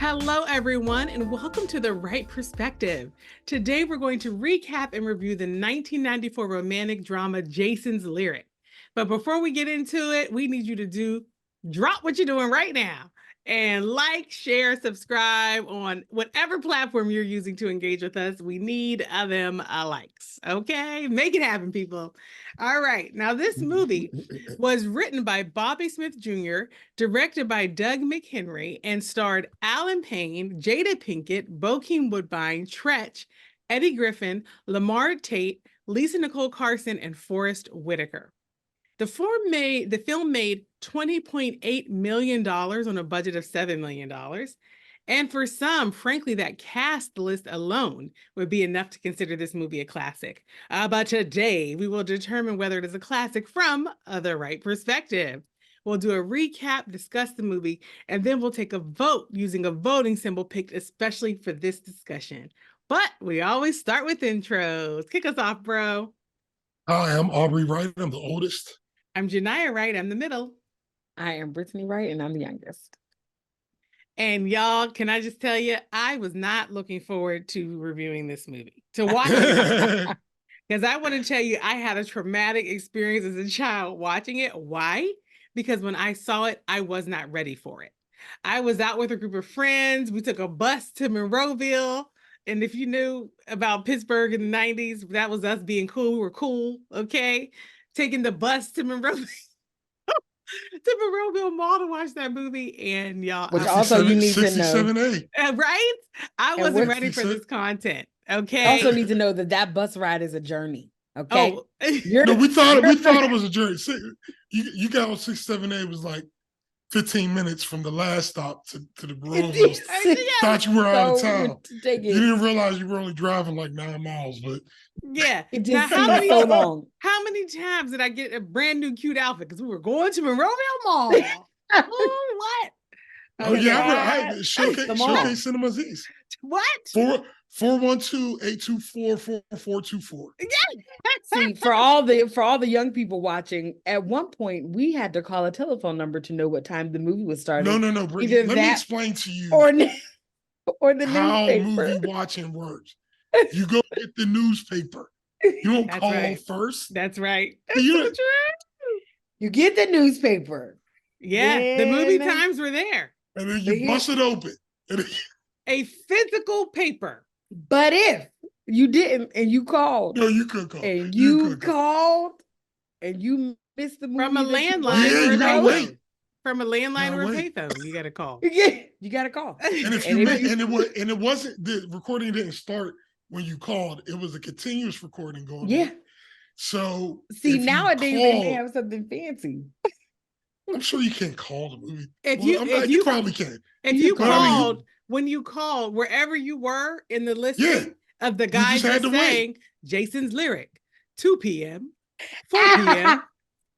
Hello, everyone, and welcome to the Wright Perspective. Today, we're going to recap and review the 1994 romantic drama Jason's Lyric. But before we get into it, we need you to drop what you're doing right now and like, share, subscribe on whatever platform you're using to engage with us. We need them likes, okay? Make it happen, people. All right, now this movie was written by Bobby Smith Jr., directed by Doug McHenry, and starred Allen Payne, Jada Pinkett, Bokeem Woodbine, Treach, Eddie Griffin, Lahmard Tate, Lisa Nicole Carson, and Forest Whitaker. The film made $20.8 million on a budget of $7 million. And for some, frankly, that cast list alone would be enough to consider this movie a classic. But today, we will determine whether it is a classic from the right perspective. We'll do a recap, discuss the movie, and then we'll take a vote using a voting symbol picked especially for this discussion. But we always start with intros. Kick us off, bro. Hi, I'm Aubrey Wright. I'm the oldest. I'm Genia Wright. I'm the middle. I am Brittany Wright, and I'm the youngest. And y'all, can I just tell you, I was not looking forward to reviewing this movie, to watching it. Because I want to tell you, I had a traumatic experience as a child watching it. Why? Because when I saw it, I was not ready for it. I was out with a group of friends. We took a bus to Monroeville. And if you knew about Pittsburgh in the 90s, that was us being cool. We were cool, okay? Taking the bus to Monroeville. To Monroeville Mall to watch that movie, and y'all, which also you need to know, right? I wasn't ready for this content. Okay. Also need to know that bus ride is a journey. Okay. Oh. No, we thought it was a journey. You got on 678. It was like 15 minutes from the last stop to the Monroeville. Thought you were out of town. You didn't realize you were only driving like 9 miles, but yeah. It just seemed so long. How many times did I get a brand new cute outfit? Because we were going to Monroeville Mall. What? Oh, yeah. I Showcase Cinemas East. What? 412-824-4424. See, for all the young people watching, at one point we had to call a telephone number to know what time the movie was starting. No, Brittany, let me explain to you or the how newspaper. Movie watching works. You go get the newspaper. You don't call first. That's right. You get the newspaper. Yeah, the movie times were there. And then you bust it open. A physical paper. But if you didn't and you called. No, you could call. And you called and you missed the movie. From a landline. Yeah, you gotta wait. From a landline or a payphone, you gotta call. Yeah, you gotta call. And it wasn't, the recording didn't start when you called. It was a continuous recording going on. So see, nowadays they may have something fancy. I'm sure you can't call the movie. You probably can. If you called, when you called, wherever you were in the listing of the guy just saying Jason's Lyric, 2 p.m., 4 p.m.,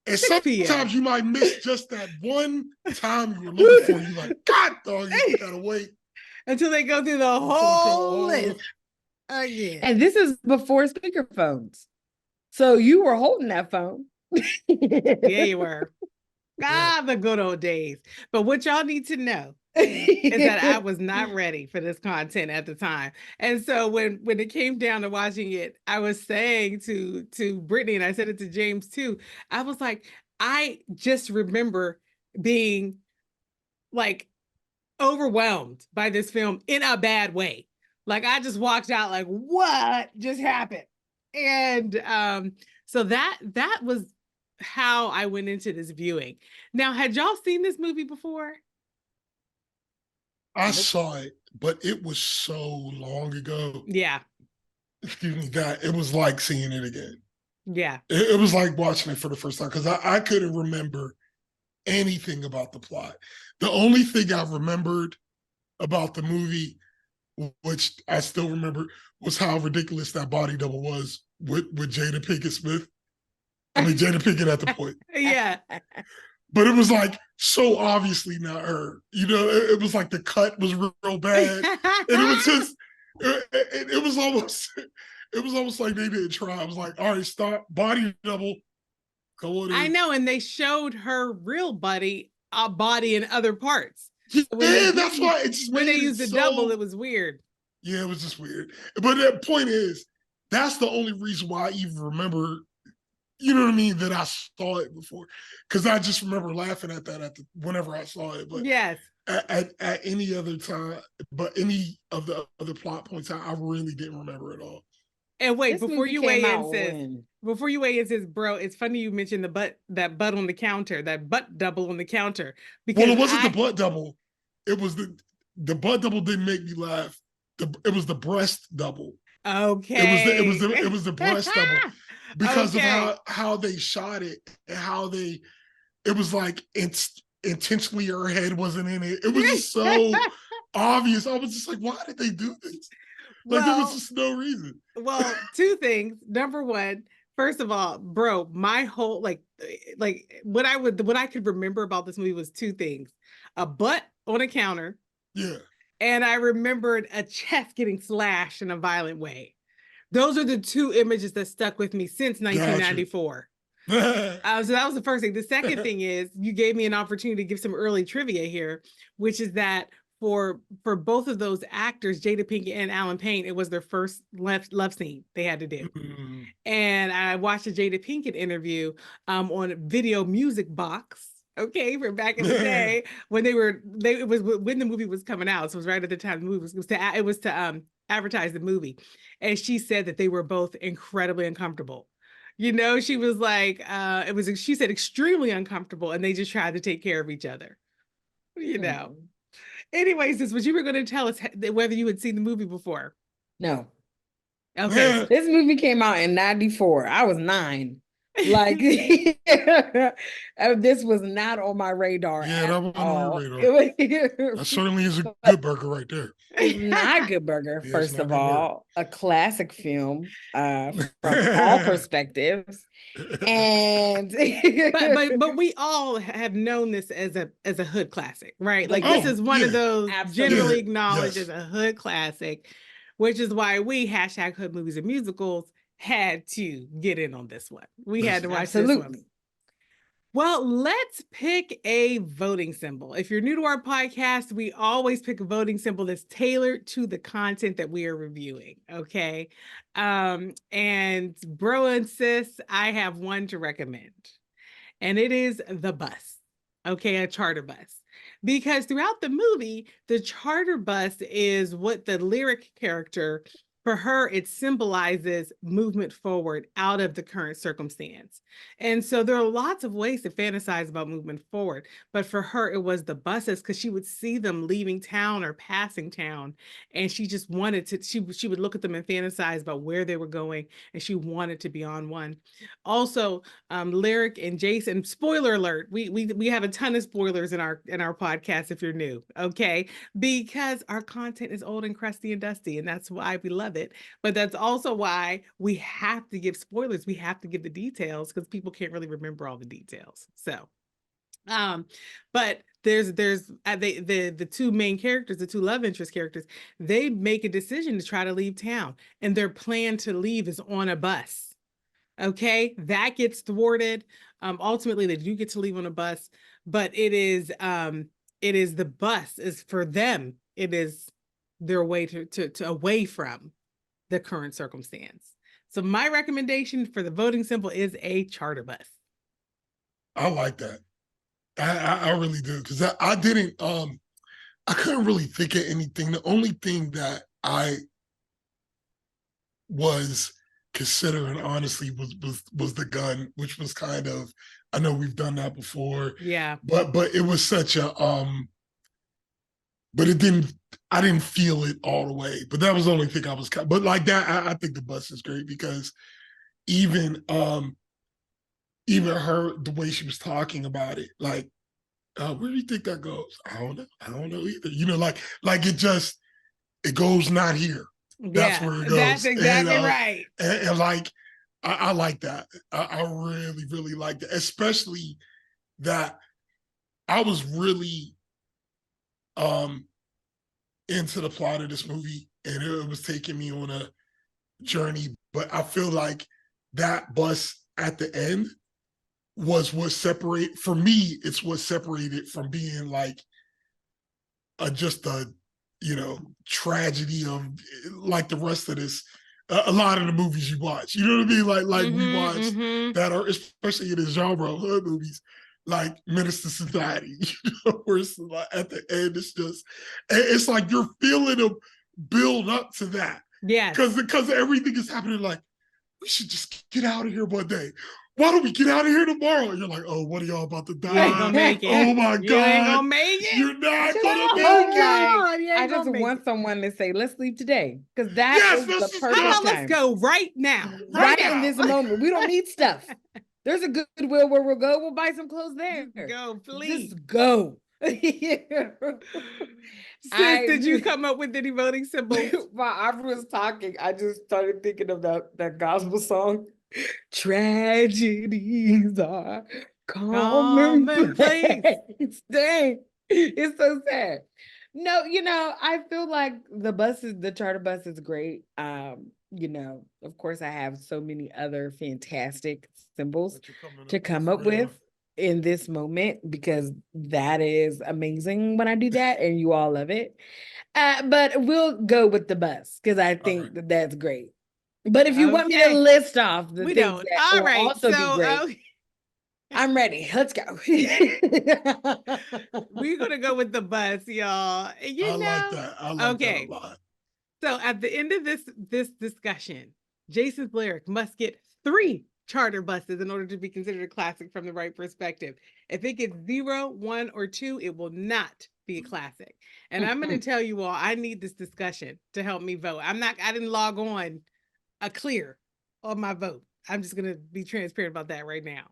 and sometimes you might miss just that one time you were looking for. You're like, God, dog, you gotta wait until they go through the whole list again. And this is before speakerphones, so you were holding that phone. Yeah, you were. The good old days. But what y'all need to know is that I was not ready for this content at the time. And so when it came down to watching it, I was saying to Brittany, and I said it to James too, I was like, I just remember being like overwhelmed by this film in a bad way. Like I just walked out like, what just happened? And so that was how I went into this viewing. Now, had y'all seen this movie before? I saw it, but it was so long ago. Yeah. Excuse me, that it was like seeing it again. Yeah. It was like watching it for the first time because I couldn't remember anything about the plot. The only thing I remembered about the movie, which I still remember, was how ridiculous that body double was with Jada Pinkett Smith. I mean, Jada Pinkett at the point. Yeah. But it was like so obviously not her. You know, it was like the cut was real bad. And it was just, it was almost like they didn't try. I was like, all right, stop, body double. Go on in. I know, and they showed her real body in other parts. Yeah, So when that's why it just when made they it used the so... double, it was weird. Yeah, it was just weird. But the point is, that's the only reason why I even remember, you know what I mean, that I saw it before. Because I just remember laughing at that whenever I saw it. But Yes. at any other time, but any of the other plot points, I really didn't remember at all. And wait, This before movie you came weigh in, out sis, when? before you weigh in, sis, bro, it's funny you mentioned that butt on the counter, that butt double on the counter. Because Well, it wasn't the butt double. It was the butt double didn't make me laugh. It was the breast double. Okay. It was the breast double because Okay. of how they shot it and how it was like it's intentionally her head wasn't in it. It was just so obvious. I was just like, why did they do this? Like there was just no reason. Well, two things. Number one, first of all, bro, my whole like what I could remember about this movie was two things: a butt on a counter, Yeah, and I remembered a chest getting slashed in a violent way. Those are the two images that stuck with me since 1994. So that was the first thing. The second thing is you gave me an opportunity to give some early trivia here, which is that for both of those actors, Jada Pinkett and Allen Payne, it was their first love scene they had to do. Mm-hmm. And I watched a Jada Pinkett interview on Video Music Box. Okay, from back in the day when it was when the movie was coming out. So it was right at the time the movie was to advertise the movie. And she said that they were both incredibly uncomfortable. You know, she was like, she said extremely uncomfortable, and they just tried to take care of each other. You know. Anyways, this was you were going to tell us whether you had seen the movie before. No. Okay. This movie came out in 94. I was 9. Like this was not on my radar. Yeah, that wasn't on your radar. That certainly is a good burger right there. It's not a good burger, first of all. A classic film from all perspectives. And but we all have known this as a hood classic, right? Like this is one of those generally acknowledged as a hood classic, which is why we #hood movies and musicals had to get in on this one. We had to watch this one. Well, let's pick a voting symbol. If you're new to our podcast, we always pick a voting symbol that's tailored to the content that we are reviewing. Okay. And bro and sis, I have one to recommend, and it is the bus. Okay, a charter bus. Because throughout the movie, the charter bus is what the lyric character, for her, it symbolizes movement forward out of the current circumstance. And so there are lots of ways to fantasize about movement forward. But for her, it was the buses because she would see them leaving town or passing town. And she just wanted to, she would look at them and fantasize about where they were going. And she wanted to be on one. Also, Lyric and Jason, spoiler alert, we have a ton of spoilers in our podcast if you're new, okay? Because our content is old and crusty and dusty, and that's why we love it. But that's also why we have to give spoilers. We have to give the details because people can't really remember all the details. So, but there's the two main characters, the two love interest characters, they make a decision to try to leave town, and their plan to leave is on a bus. Okay, that gets thwarted. Ultimately, they do get to leave on a bus, but it is the bus is for them. It is their way to away from the current circumstance. So my recommendation for the voting symbol is a charter bus. I like that. I really do, because I didn't I couldn't really think of anything. The only thing that I was considering honestly was the gun, which was kind of, I know we've done that before. Yeah. But it was such a but I didn't feel it all the way. But that was the only thing I was but like that, I think the bus is great because even her, the way she was talking about it, like, where do you think that goes? I don't know either. You know, like it goes not here. That's where it goes. That's exactly right. And like, I like that. I really, really like that, especially that I was really into the plot of this movie, and it was taking me on a journey. But I feel like that bus at the end was what separated, for me, it's what separated from being like just a, tragedy of like the rest of this. A lot of the movies you watch, you know what I mean? Like we watch that are, especially in the genre of hood movies, like Menace to Society, where it's like at the end, it's like you're feeling them build up to that. Yeah. Because everything is happening like, we should just get out of here one day. Why don't we get out of here tomorrow? And you're like, oh, what are y'all about to die? You ain't gonna make it. Oh my God. You ain't gonna make it. You're not Just gonna hold make it. on. I just want someone to say, let's leave today. Because that is the perfect How about time. let's go right now. Right in this moment. We don't need stuff. There's a Goodwill where we'll go. We'll buy some clothes there. Go, please. Just go. Sis, did you come up with any voting symbols? While Aubrey was talking, I just started thinking of that gospel song. Tragedies are commonplace. Dang, it's so sad. No, I feel like the charter bus is great. Of course, I have so many other fantastic symbols to come up with in this moment, because that is amazing when I do that and you all love it. But we'll go with the bus because I think that's great. But if you want me to list off the things that will also be great, I'm ready. Let's go. We're gonna go with the bus, y'all. I like that. I like that a lot. So at the end of this discussion, Jason's Lyric must get 3 charter buses in order to be considered a classic from the Wright perspective. If it gets 0, 1, or 2, it will not be a classic. And I'm going to tell you all, I need this discussion to help me vote. I didn't log on a clear on my vote. I'm just going to be transparent about that right now.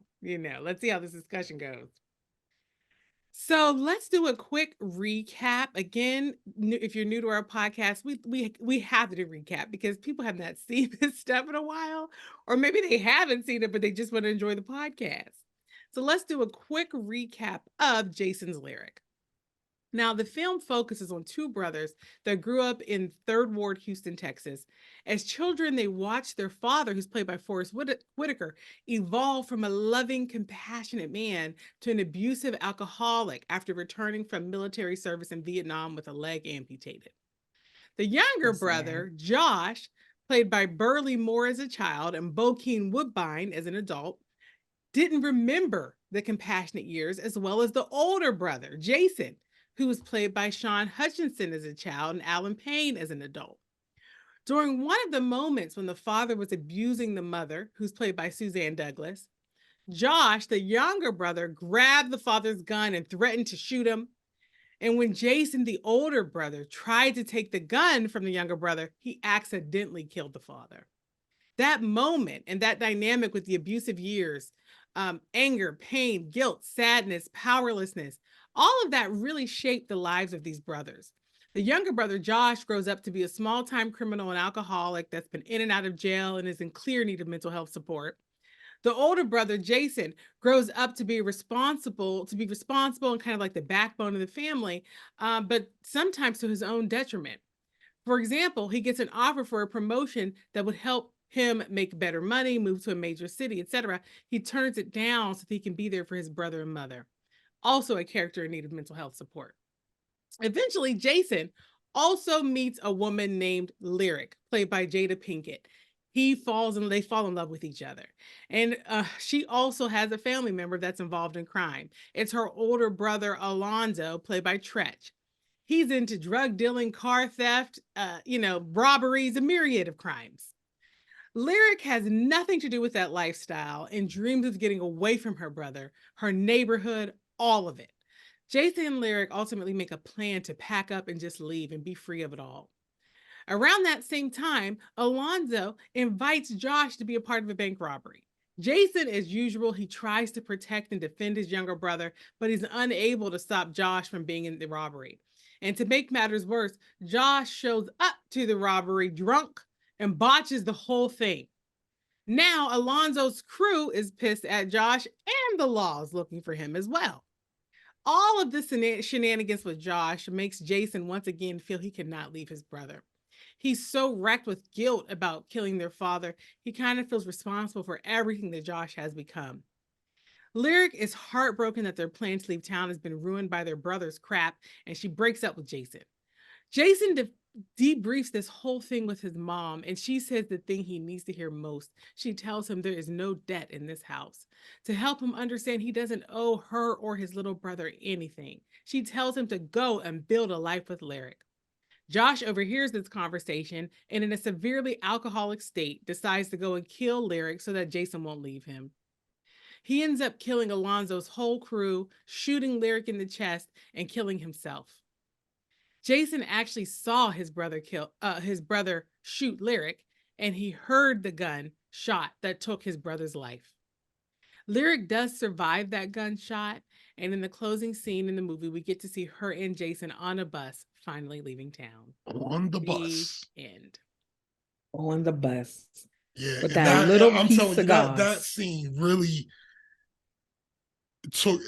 Let's see how this discussion goes. So let's do a quick recap. Again, if you're new to our podcast, we have to do recap because people have not seen this stuff in a while, or maybe they haven't seen it, but they just want to enjoy the podcast. So let's do a quick recap of Jason's Lyric. Now, the film focuses on 2 brothers that grew up in 3rd Ward, Houston, Texas. As children, they watched their father, who's played by Forest Whitaker, evolve from a loving, compassionate man to an abusive alcoholic after returning from military service in Vietnam with a leg amputated. The younger brother, Josh, played by Burley Moore as a child and Bokeem Woodbine as an adult, didn't remember the compassionate years, as well as the older brother, Jason, who was played by Sean Hutchinson as a child and Allen Payne as an adult. During one of the moments when the father was abusing the mother, who's played by Suzanne Douglas, Josh, the younger brother, grabbed the father's gun and threatened to shoot him. And when Jason, the older brother, tried to take the gun from the younger brother, he accidentally killed the father. That moment and that dynamic with the abusive years, anger, pain, guilt, sadness, powerlessness, all of that really shaped the lives of these brothers. The younger brother, Josh, grows up to be a small-time criminal and alcoholic that's been in and out of jail and is in clear need of mental health support. The older brother, Jason, grows up to be responsible and kind of like the backbone of the family, but sometimes to his own detriment. For example, he gets an offer for a promotion that would help him make better money, move to a major city, etc. He turns it down so that he can be there for his brother and mother. Also a character in need of mental health support. Eventually, Jason also meets a woman named Lyric, played by Jada Pinkett. They fall in love with each other. And she also has a family member that's involved in crime. It's her older brother, Alonzo, played by Treach. He's into drug dealing, car theft, robberies, a myriad of crimes. Lyric has nothing to do with that lifestyle and dreams of getting away from her brother, her neighborhood, all of it. Jason and Lyric ultimately make a plan to pack up and just leave and be free of it all. Around that same time, Alonzo invites Josh to be a part of a bank robbery. Jason, as usual, he tries to protect and defend his younger brother, but he's unable to stop Josh from being in the robbery. And to make matters worse, Josh shows up to the robbery drunk and botches the whole thing. Now, Alonzo's crew is pissed at Josh, and the law is looking for him as well. All of this shenanigans with Josh makes Jason once again feel he cannot leave his brother. He's so wrecked with guilt about killing their father, he kind of feels responsible for everything that Josh has become. Lyric is heartbroken that their plan to leave town has been ruined by their brother's crap, and she breaks up with Jason. Jason debriefs this whole thing with his mom, and she says the thing he needs to hear most. She tells him there is no debt in this house. To help him understand he doesn't owe her or his little brother anything, she tells him to go and build a life with Lyric. Josh overhears this conversation and, in a severely alcoholic state, decides to go and kill Lyric so that Jason won't leave him. He ends up killing Alonzo's whole crew, shooting Lyric in the chest, and killing himself. Jason actually saw his brother shoot Lyric, and he heard the gun shot that took his brother's life. Lyric does survive that gunshot, and in the closing scene in the movie, we get to see her and Jason on a bus finally leaving town. On the bus. End. On the bus. Yeah, with that little I'm piece telling of you, gauze. that scene really took.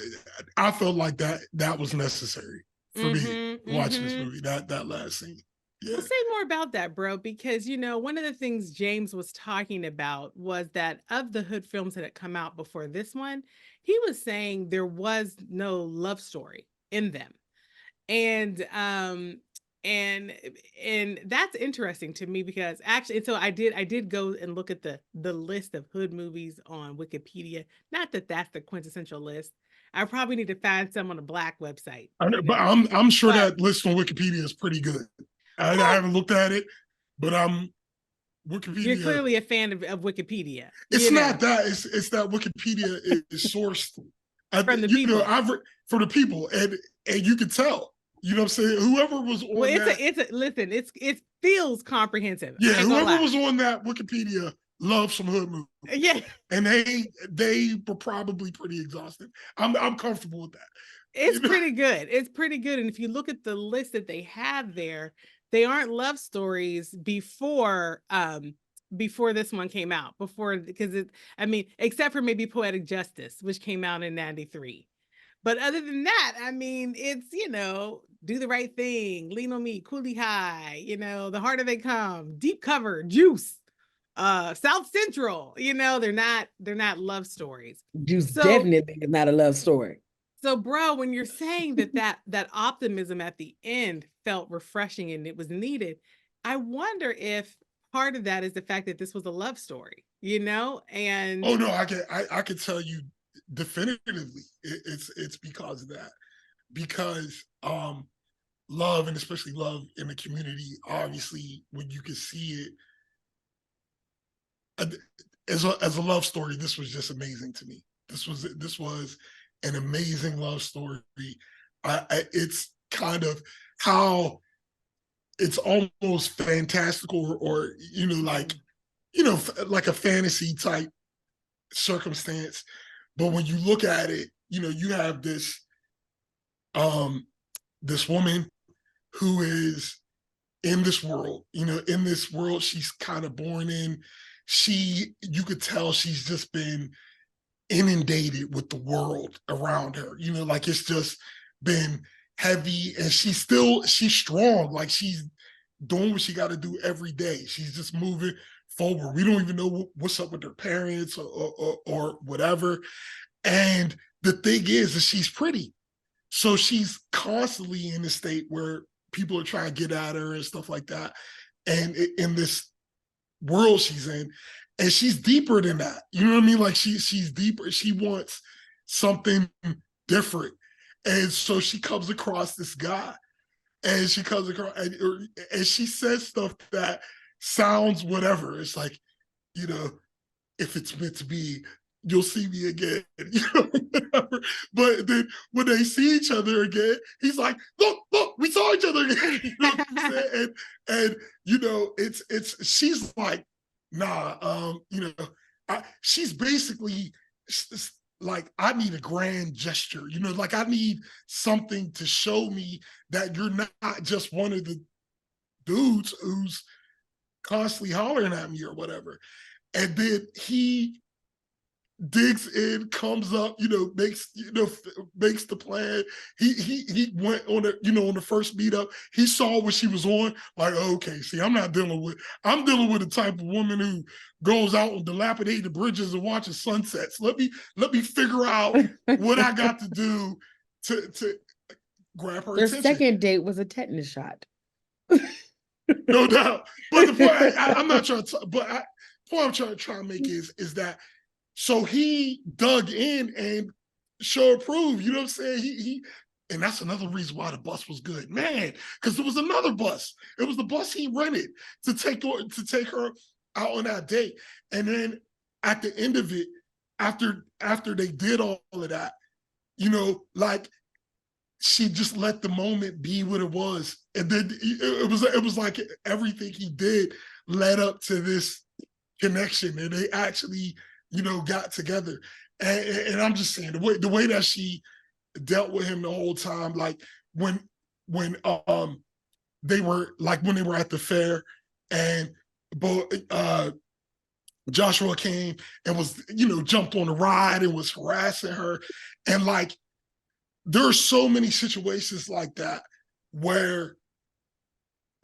I felt like that was necessary for me watching this movie. That last scene. Yeah. We'll say more about that, bro, because, you know, one of the things James was talking about was that of the Hood films that had come out before this one, he was saying there was no love story in them. And that's interesting to me because actually, so I did go and look at the list of Hood movies on Wikipedia. Not that that's the quintessential list. I probably need to find some on a Black website. I know, but I'm sure that list on Wikipedia is pretty good. I haven't looked at it, but Wikipedia. You're clearly a fan of Wikipedia. It's not that. It's that Wikipedia is sourced from the people. From the people, and you can tell. You know what I'm saying? Whoever was on listen, it feels comprehensive. Yeah, whoever was on that Wikipedia loves some Hood movies. Yeah. And they were probably pretty exhausted. I'm comfortable with that. It's pretty good. It's pretty good. And if you look at the list that they have there, they aren't love stories before this one came out. Except for maybe Poetic Justice, which came out in 93. But other than that, I mean, it's, you know, Do the Right Thing, Lean on Me, Coolie High, you know, The Harder They Come, Deep Cover, Juice, South Central, you know, they're not love stories. Juice definitely is not a love story. So, bro, when you're saying that optimism at the end felt refreshing and it was needed, I wonder if part of that is the fact that this was a love story, you know? And oh no, I can tell you definitively it's because of that. Because love, and especially love in the community, obviously when you can see it as a love story, this was just amazing to me. This was an amazing love story. It's kind of how it's almost fantastical or you know, like a fantasy type circumstance. But when you look at it, you know, you have this woman who is in this world, you know, in this world she's kind of born in. You could tell she's just been inundated with the world around her, you know, like it's just been heavy, and she's strong, like she's doing what she got to do every day. She's just moving forward. We don't even know what's up with her parents or whatever. And the thing is she's pretty. So she's constantly in a state where people are trying to get at her and stuff like that. And in this world she's in, and she's deeper than that. You know what I mean? Like she's deeper. She wants something different. And so she comes across this guy, and she comes across and she says stuff that sounds whatever. It's like, you know, if it's meant to be, you'll see me again, you know, whatever. But then when they see each other again, he's like, look, we saw each other again. You know what I'm saying? And you know, she's like, nah, you know, she's basically like, I need a grand gesture, you know, like I need something to show me that you're not just one of the dudes who's constantly hollering at me or whatever. And then he digs in, comes up, makes the plan. He went on on the first meetup. He saw what she was on. Like, okay, see, I'm dealing with the type of woman who goes out on dilapidated bridges and watches sunsets. Let me figure out what I got to do to grab her attention. Their second date was a tetanus shot. No doubt. But the point I'm not trying to, but point I'm trying to make is that. So he dug in and approved. You know what I'm saying? He and that's another reason why the bus was good, man. Because there was another bus. It was the bus he rented to take her out on that date. And then at the end of it, after they did all of that, like she just let the moment be what it was. And then it was like everything he did led up to this connection, and they actually got together. And I'm just saying the way that she dealt with him the whole time, like when they were at the fair and Joshua came and was, jumped on the ride and was harassing her. And like, there are so many situations like that where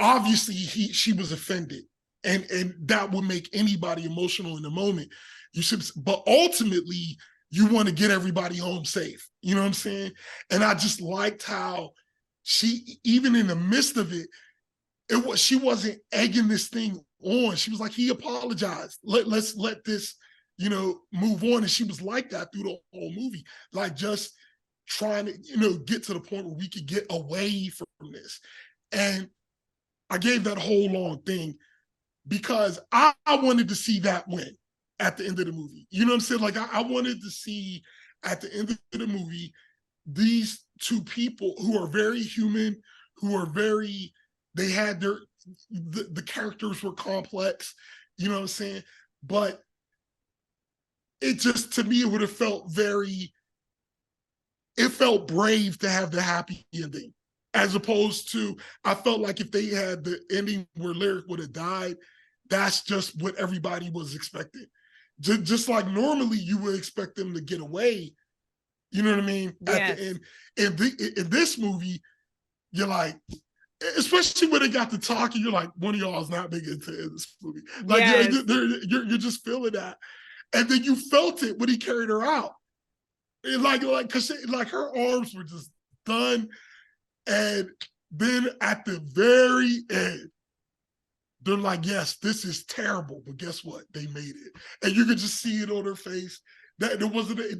obviously she was offended, and that would make anybody emotional in the moment. But ultimately, you want to get everybody home safe. You know what I'm saying? And I just liked how she, even in the midst of it, she wasn't egging this thing on. She was like, he apologized. Let's let this, move on. And she was like that through the whole movie, like just trying to, get to the point where we could get away from this. And I gave that whole long thing because I wanted to see that win at the end of the movie. You know what I'm saying? Like I wanted to see at the end of the movie, these two people who are very human, who are they had the characters were complex, you know what I'm saying? But it just, to me, it would have felt it felt brave to have the happy ending, as opposed to, I felt like if they had the ending where Lyric would have died, that's just what everybody was expecting. Just like normally you would expect them to get away, you know what I mean? Yes. At the end. In this movie, you're like, especially when they got to talking, you're like, one of y'all is not big into this movie. Like, yes. You're just feeling that. And then you felt it when he carried her out. Because her arms were just done. And then at the very end, they're like, yes, this is terrible, but guess what? They made it. And you could just see it on her face. That it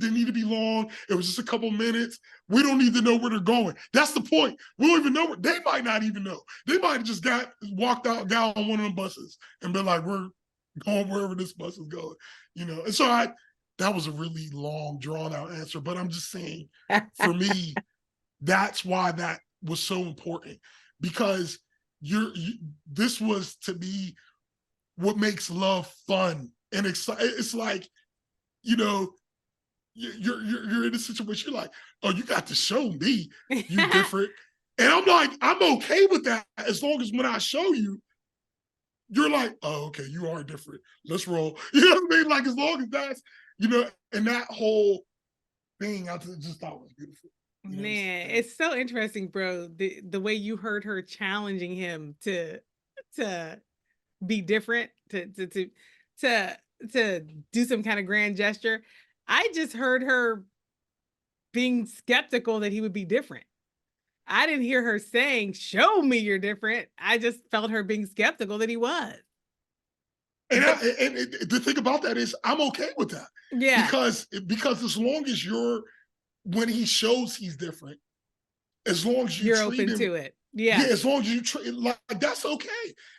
didn't need to be long. It was just a couple minutes. We don't need to know where they're going. That's the point. We don't even know they might not even know. They might have just walked out down on one of them buses and been like, we're going wherever this bus is going, And so that was a really long, drawn out answer, but I'm just saying, for me, that's why that was so important, because this was, to me, what makes love fun and exciting. It's like, you're in a situation, you're like, oh, you got to show me you different. And I'm like, I'm okay with that, as long as when I show you, you're like, oh, okay, you are different. Let's roll. You know what I mean? Like, as long as that's, and that whole thing, I just thought was beautiful. Man, it's so interesting, bro. The way you heard her challenging him to be different, to do some kind of grand gesture. I just heard her being skeptical that he would be different. I didn't hear her saying, show me you're different. I just felt her being skeptical that he was. And the thing about that is, I'm okay with that. Yeah. Because as long as when he shows he's different, as long as you're open to it. Yeah. Yeah, as long as you treat like, that's okay.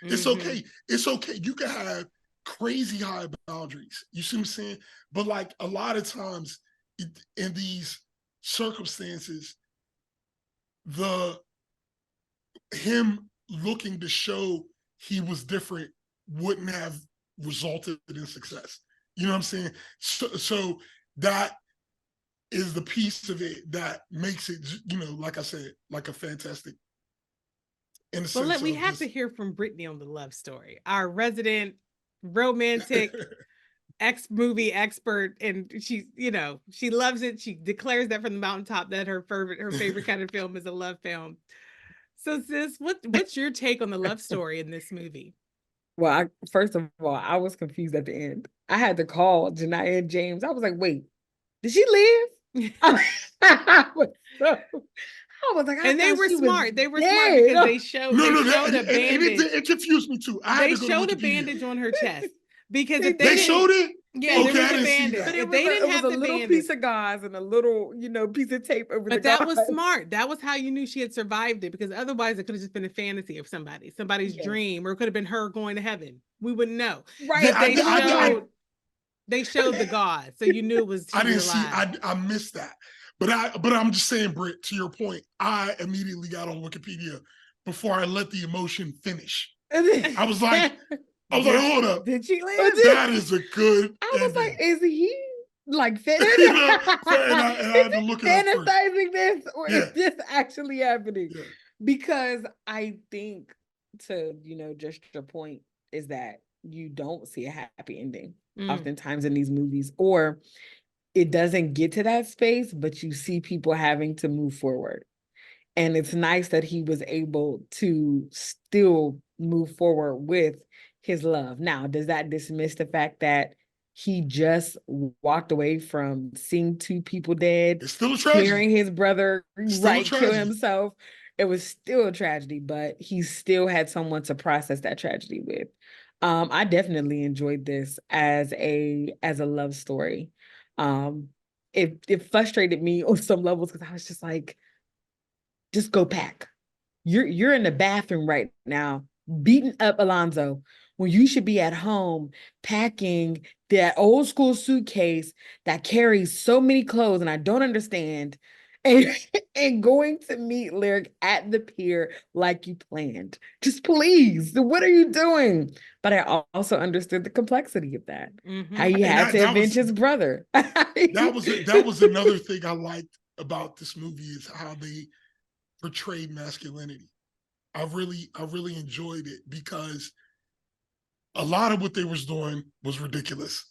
Mm-hmm. It's okay. It's okay. You can have crazy high boundaries. You see what I'm saying? But like, a lot of times in these circumstances, him looking to show he was different wouldn't have resulted in success. You know what I'm saying? So that is the piece of it that makes it, like I said, like a fantastic. Well, we have to hear from Brittany on the love story, our resident romantic movie expert, and she, she loves it. She declares that from the mountaintop that her favorite kind of film is a love film. So sis, what's your take on the love story in this movie? Well, first of all, I was confused at the end. I had to call Genia and James. I was like, wait, did she live? I was like, and they were smart. They were smart dead. because they showed a bandage. It confused me too. They showed a bandage on her chest because if they showed it. Yeah, okay, there was a bandage. But if they didn't have the little bandage, piece of gauze and a little, piece of tape over the gauze. But that was smart. That was how you knew she had survived it, because otherwise it could have just been a fantasy of somebody's dream, or it could have been her going to heaven. We wouldn't know. Right. But they showed the gauze, so you knew it was. I didn't see. I missed that. But I'm just saying, Britt, to your point, I immediately got on Wikipedia before I let the emotion finish. I was like, hold up. Did she live? That is a good. I was like, is he like finished? and I had to look it up fantasizing this, or is this actually happening? Yeah. Because I think, to just your point, is that you don't see a happy ending oftentimes in these movies, or it doesn't get to that space, but you see people having to move forward. And it's nice that he was able to still move forward with his love. Now, does that dismiss the fact that he just walked away from seeing two people dead? It's still a tragedy. Hearing his brother kill himself. It was still a tragedy, but he still had someone to process that tragedy with. I definitely enjoyed this as a love story. It frustrated me on some levels because I was just like, just go pack. You're in the bathroom right now, beating up Alonzo, when you should be at home packing that old school suitcase that carries so many clothes, and I don't understand, and going to meet Lyric at the pier like you planned. Just please, what are you doing? But I also understood the complexity of that. How he had to avenge his brother. That was another thing I liked about this movie, is how they portrayed masculinity. I really enjoyed it, because a lot of what they was doing was ridiculous.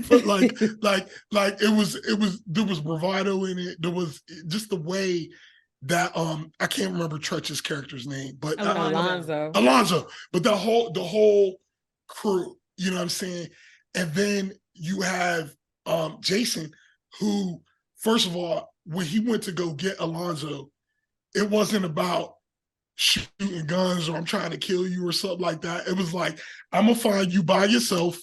But like it was there was bravado in it. There was just the way that I can't remember Treach's character's name, but Alonzo. But the whole crew, you know what I'm saying? And then you have Jason, who, first of all, when he went to go get Alonzo, it wasn't about shooting guns or I'm trying to kill you or something like that. It was like, I'm gonna find you by yourself,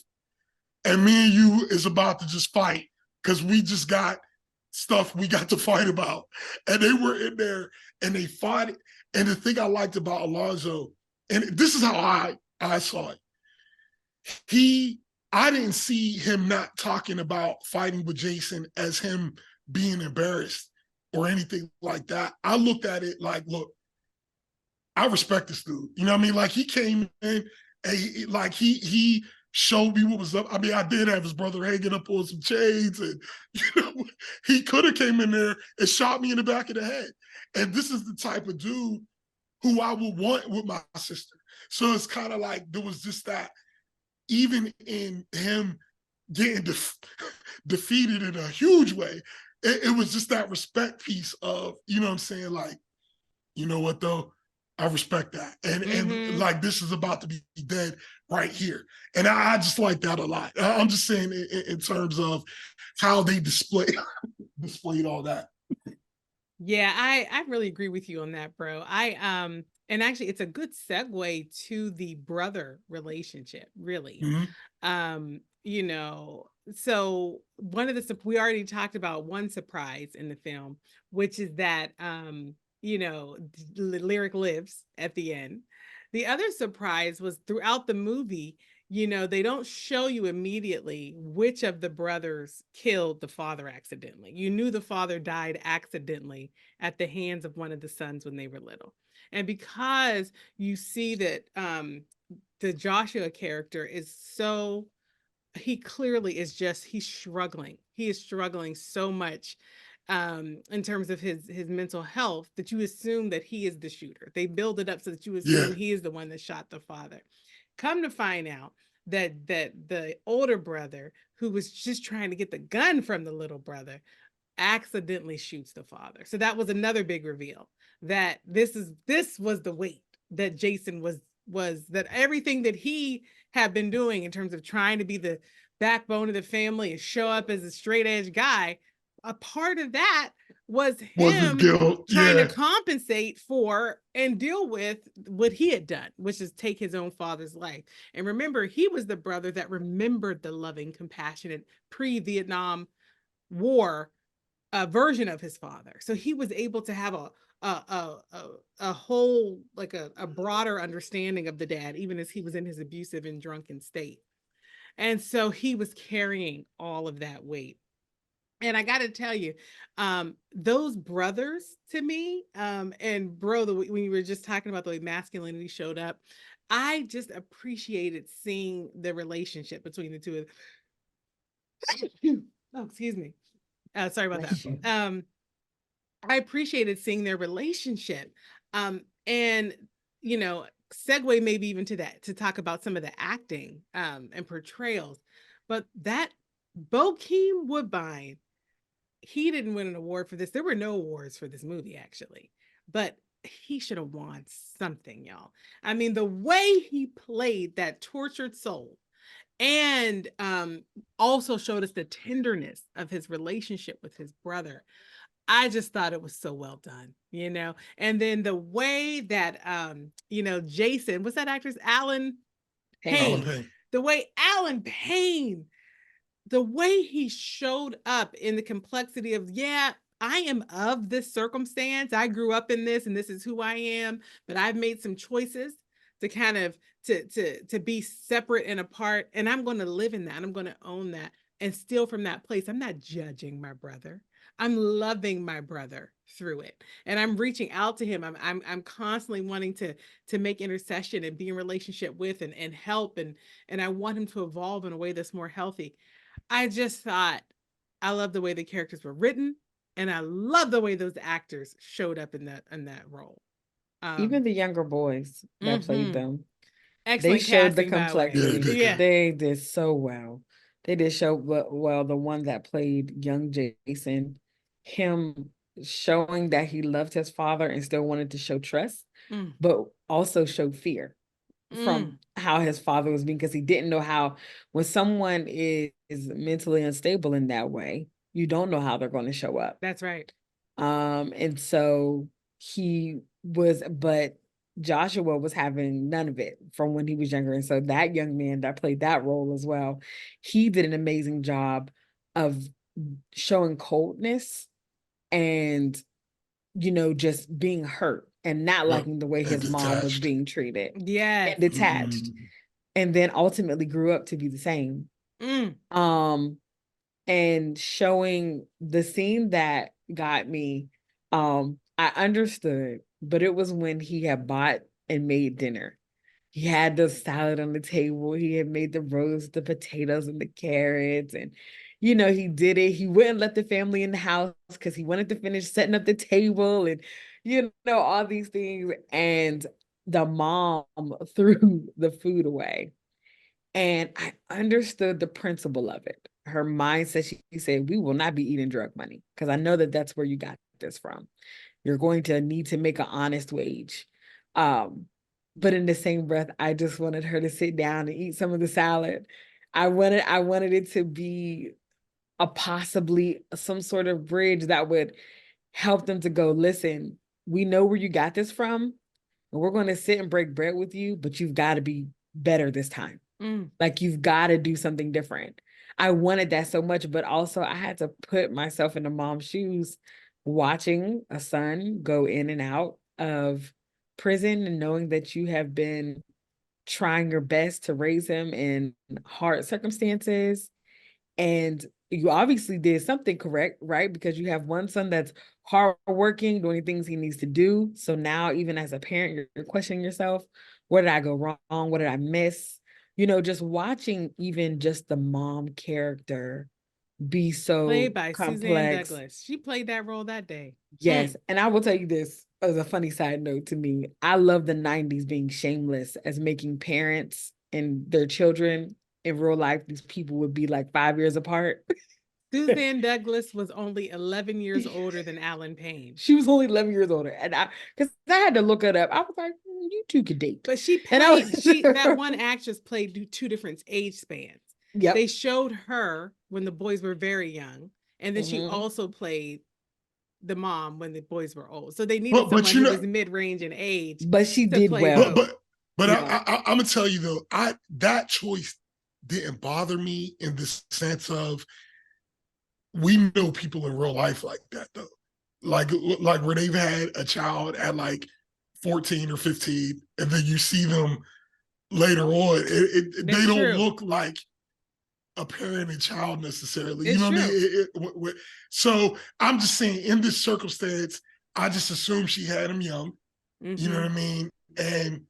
and me and you is about to just fight, because we just got stuff we got to fight about. And they were in there and they fought it. And the thing I liked about Alonzo, and this is how I saw it, I didn't see him not talking about fighting with Jason as him being embarrassed or anything like that. I looked at it like, look, I respect this dude. You know what I mean? Like, he came in and he showed me what was up. I mean, I did have his brother hanging up on some chains, and he could have came in there and shot me in the back of the head. And this is the type of dude who I would want with my sister. So it's kind of like there was just that, even in him getting defeated in a huge way, it was just that respect piece of, you know what I'm saying? Like, you know what though? I respect that. And like, this is about to be dead right here. And I just like that a lot. I'm just saying in terms of how they displayed all that. Yeah, I really agree with you on that, bro. And actually it's a good segue to the brother relationship, really. So one of we already talked about one surprise in the film, which is that Lyric lives at the end. The other surprise was throughout the movie, they don't show you immediately which of the brothers killed the father accidentally. You knew the father died accidentally at the hands of one of the sons when they were little. And because you see that the Joshua character is he clearly is he's struggling. He is struggling so much in terms of his mental health, that you assume that he is the shooter. They build it up so that you assume he is the one that shot the father. Come to find out, that the older brother, who was just trying to get the gun from the little brother, accidentally shoots the father. So that was another big reveal, that this was the weight that Jason was that everything that he had been doing in terms of trying to be the backbone of the family and show up as a straight edge guy, a part of that was Was his him guilt. trying Yeah. to compensate for and deal with what he had done, which is take his own father's life. And remember, he was the brother that remembered the loving, compassionate pre-Vietnam War version of his father. So he was able to have a whole, like a broader understanding of the dad, even as he was in his abusive and drunken state. And so he was carrying all of that weight. And I got to tell you, those brothers to me, and bro, when you were just talking about the way masculinity showed up, I just appreciated seeing the relationship between the two of them. Oh, excuse me. Sorry about that. I appreciated seeing their relationship. And, you know, segue maybe even to that, to talk about some of the acting and portrayals. But that Bokeem Woodbine, he didn't win an award for this. There were no awards for this movie, actually. But he should have won something, y'all. I mean, the way he played that tortured soul, and also showed us the tenderness of his relationship with his brother. I just thought it was so well done, you know. And then the way that you know, Jason, what's that actress, Allen Payne? Payne. The way Allen Payne, the way he showed up in the complexity of, yeah, I am of this circumstance. I grew up in this and this is who I am, but I've made some choices to kind of to be separate and apart, and I'm going to live in that. I'm going to own that, and still from that place, I'm not judging my brother. I'm loving my brother through it, and I'm reaching out to him. I'm constantly wanting to make intercession and be in relationship with and help, and I want him to evolve in a way that's more healthy. I just thought, I love the way the characters were written, and I love the way those actors showed up in that role. Even the younger boys that played Mhm. them, they Excellent showed the casting, by the way. Yeah, they complexity. did. Yeah. They did so well. They did show well. The one that played young Jason, him showing that he loved his father and still wanted to show trust, Mm, but also show fear mm. from how his father was being, because he didn't know how, when someone is mentally unstable in that way, you don't know how they're going to show up. That's right. And so he was, but Joshua was having none of it from when he was younger. And so that young man that played that role as well, he did an amazing job of showing coldness and, you know, just being hurt and not Yep. liking the way And his mom was detached. being treated Yes. and detached. And then ultimately grew up to be the same. Mm. And showing the scene that got me, I understood, but it was when he had bought and made dinner. He had the salad on the table. He had made the roast, the potatoes and the carrots. And, you know, he did it. He wouldn't let the family in the house because he wanted to finish setting up the table and, you know, all these things. And the mom threw the food away. And I understood the principle of it. Her mindset, she said, we will not be eating drug money because I know that that's where you got this from. You're going to need to make an honest wage. But in the same breath, I just wanted her to sit down and eat some of the salad. I wanted it to be a possibly some sort of bridge that would help them to go, listen, we know where you got this from, and we're going to sit and break bread with you, but you've got to be better this time. Like, you've got to do something different. I wanted that so much, but also I had to put myself in the mom's shoes, watching a son go in and out of prison and knowing that you have been trying your best to raise him in hard circumstances. And you obviously did something correct, right? Because you have one son that's hardworking, doing things he needs to do. So now, even as a parent, you're questioning yourself. Where did I go wrong? What did I miss? You know, just watching even just the mom character be so Played by Suzanne complex. Douglas. She played that role that day. Yes. And I will tell you this as a funny side note to me. I love the 90s being shameless as making parents and their children in real life, these people would be like 5 years apart. Suzanne Douglas was only 11 years older than Allen Payne. She was only 11 years older. And because I had to look it up. I was like, you two could date. But she And played, that one actress played two different age spans. Yep. They showed her when the boys were very young. And then she Mhm. also played the mom when the boys were old. So they needed someone who was mid-range in age. But she to did play well. both. But Yeah. I'm gonna tell you though, that choice didn't bother me in the sense of we know people in real life like that though. Like where they've had a child at like 14 or 15, and then you see them later on. They don't look like a parent and child necessarily. It's you know true. what I mean? So I'm just saying, in this circumstance, I just assumed she had him young. Mhm. You know what I mean? And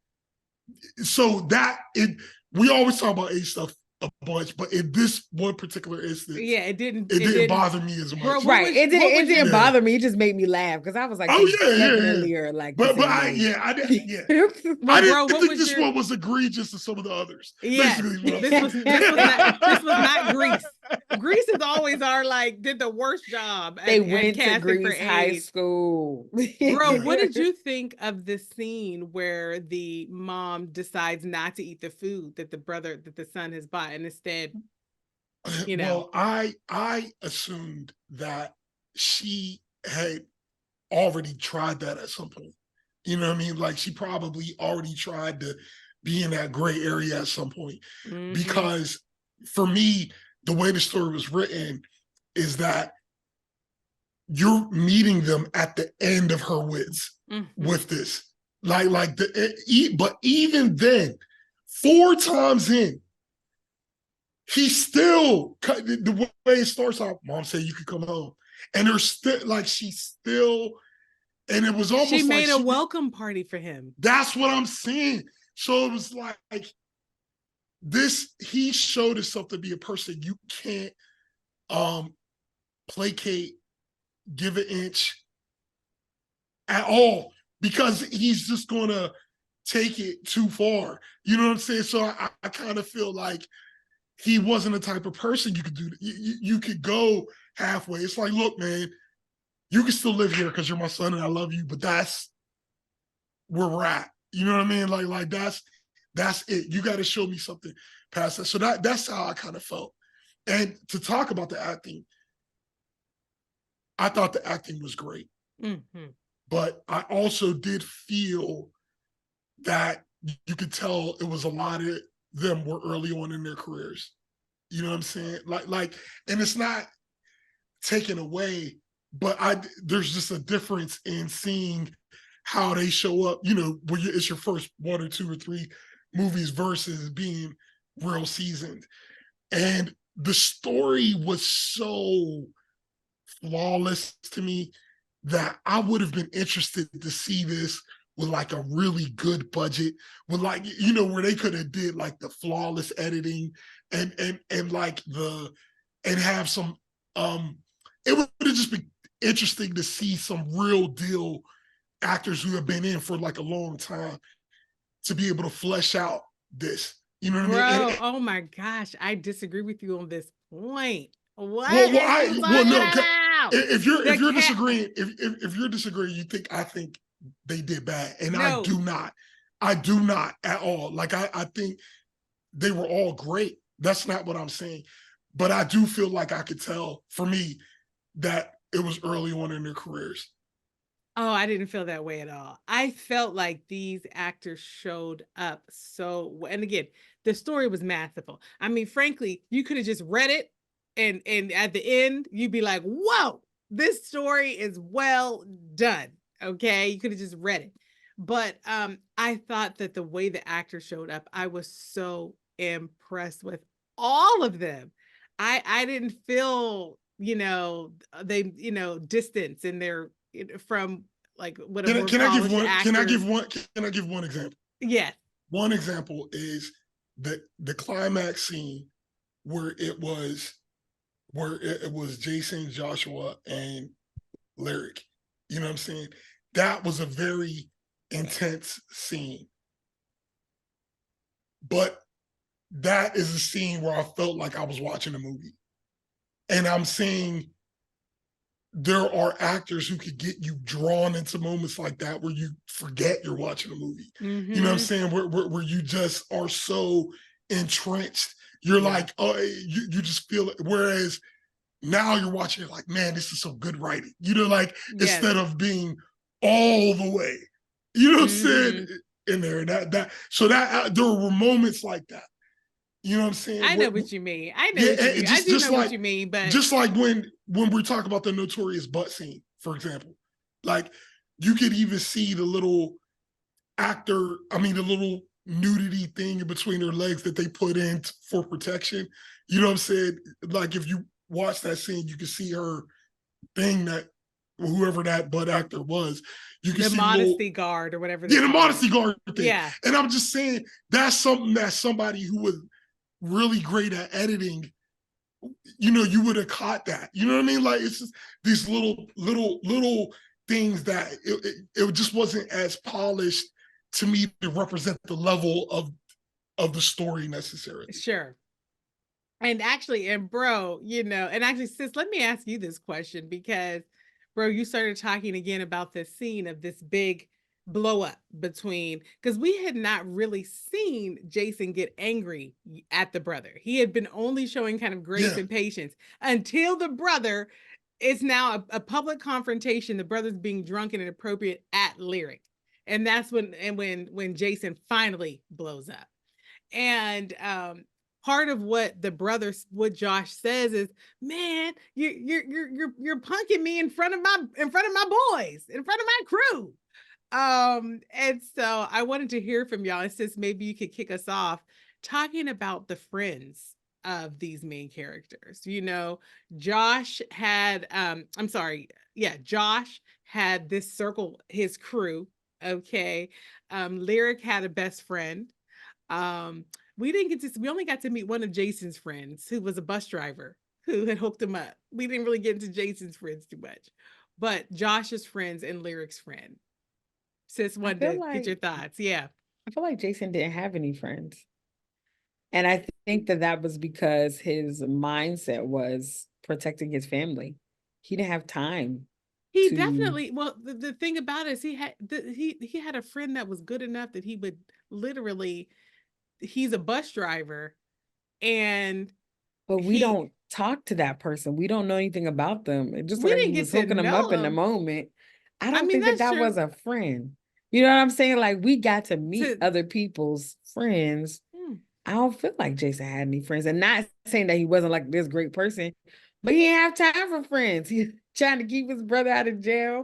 so we always talk about age stuff a bunch, but in this one particular instance, it didn't bother me as much. Bro, right. It didn't bother me. It just made me laugh because I was like, definitely are like, but I didn't think this one was egregious to some of the others. Yeah, this was not Grease. Grease is always did the worst job. They went to Grease High School. Bro, what did you think of the scene where the mom decides not to eat the food that the son has bought, and instead, Well, I assumed that she had already tried that at some point. You know what I mean? Like she probably already tried to be in that gray area at some point. Mm-hmm. Because for me, the way the story was written is that you're meeting them at the end of her wits with this. But even then, 4 times in, he still, the way it starts out, mom said you could come home. And there's still, she's still, and it was almost she made a welcome party for him. That's what I'm saying. So it was like he showed himself to be a person you can't placate, give an inch at all, because he's just going to take it too far. You know what I'm saying? So I kind of feel like he wasn't the type of person you could do. You could go halfway. It's like, look, man, you can still live here because you're my son and I love you, but that's where we're at. You know what I mean? Like that's it. You got to show me something past that. So that's how I kind of felt. And to talk about the acting, I thought the acting was great. Mm-hmm. But I also did feel that you could tell it was a lot of them were early on in their careers. You know what I'm saying? Like, and it's not taken away, but there's just a difference in seeing how they show up, you know, when it's your first 1 or 2 or 3 movies versus being real seasoned. And the story was so flawless to me that I would have been interested to see this with like a really good budget, with like, you know, where they could have did like the flawless editing and like and have some it would have just been interesting to see some real deal actors who have been in for like a long time to be able to flesh out this. You know what I mean? Oh my gosh, I disagree with you on this point. What? If you're disagreeing, you think I think they did bad, and no. I do not at all. Like I think they were all great. That's not what I'm saying, but I do feel like I could tell for me that it was early on in their careers. Oh, I didn't feel that way at all. I felt like these actors showed up so, and again, the story was masterful. I mean, frankly, you could have just read it and at the end, you'd be like, whoa, this story is well done. Okay. You could have just read it. But I thought that the way the actors showed up, I was so impressed with all of them. I didn't feel, you know, they, you know, distance in their, from like what can I give one example? Yes. One example is the climax scene where it was Jason, Joshua, and Lyric. You know what I'm saying? That was a very intense scene. But that is a scene where I felt like I was watching a movie. And I'm saying there are actors who could get you drawn into moments like that where you forget you're watching a movie. You know what I'm saying? Where you just are so entrenched. You're like, oh, you just feel it. Whereas now you're watching it like, man, this is some good writing. You know, like instead of being all the way, you know what I'm saying, in there. So there were moments like that. You know what I'm saying? I know what you mean. I know what you mean. I do know what you mean, but just like when we talk about the notorious butt scene, for example, like you could even see the little the little nudity thing in between her legs that they put in for protection. You know what I'm saying? Like if you watch that scene, you can see her thing that whoever that butt actor was, you can see modesty guard or whatever. The modesty guard thing. Yeah. And I'm just saying that's something that somebody who was really great at editing, you know, you would have caught that. You know what I mean? Like it's just these little things that it just wasn't as polished to me to represent the level of the story necessarily. Sure. And actually, bro, you know, and actually, sis, let me ask you this question because, bro, you started talking again about this scene of this big blow up between, because we had not really seen Jason get angry at the brother. He had been only showing kind of grace and patience until the brother is now a public confrontation. The brother's being drunk and inappropriate at Lyric. And that's when Jason finally blows up. And part of what Josh says is, man, you're punking me in front of my boys, in front of my crew. And so I wanted to hear from y'all. It says maybe you could kick us off talking about the friends of these main characters. You know, Josh had Josh had this circle, his crew. Okay. Lyric had a best friend. We only got to meet one of Jason's friends, who was a bus driver who had hooked him up. We didn't really get into Jason's friends too much, but Josh's friends and Lyric's friend. Sis, wanted to get your thoughts. Yeah. I feel like Jason didn't have any friends. And I think that was because his mindset was protecting his family. He didn't have time. He definitely, well, the thing about it is he had a friend that was good enough that he would literally, he's a bus driver, but we don't talk to that person. We don't know anything about them. It just like he was hooking them up in the moment. I don't think that was a friend. You know what I'm saying? Like we got to meet other people's friends. I don't feel like Jason had any friends, and not saying that he wasn't like this great person, but he didn't have time for friends. He's trying to keep his brother out of jail,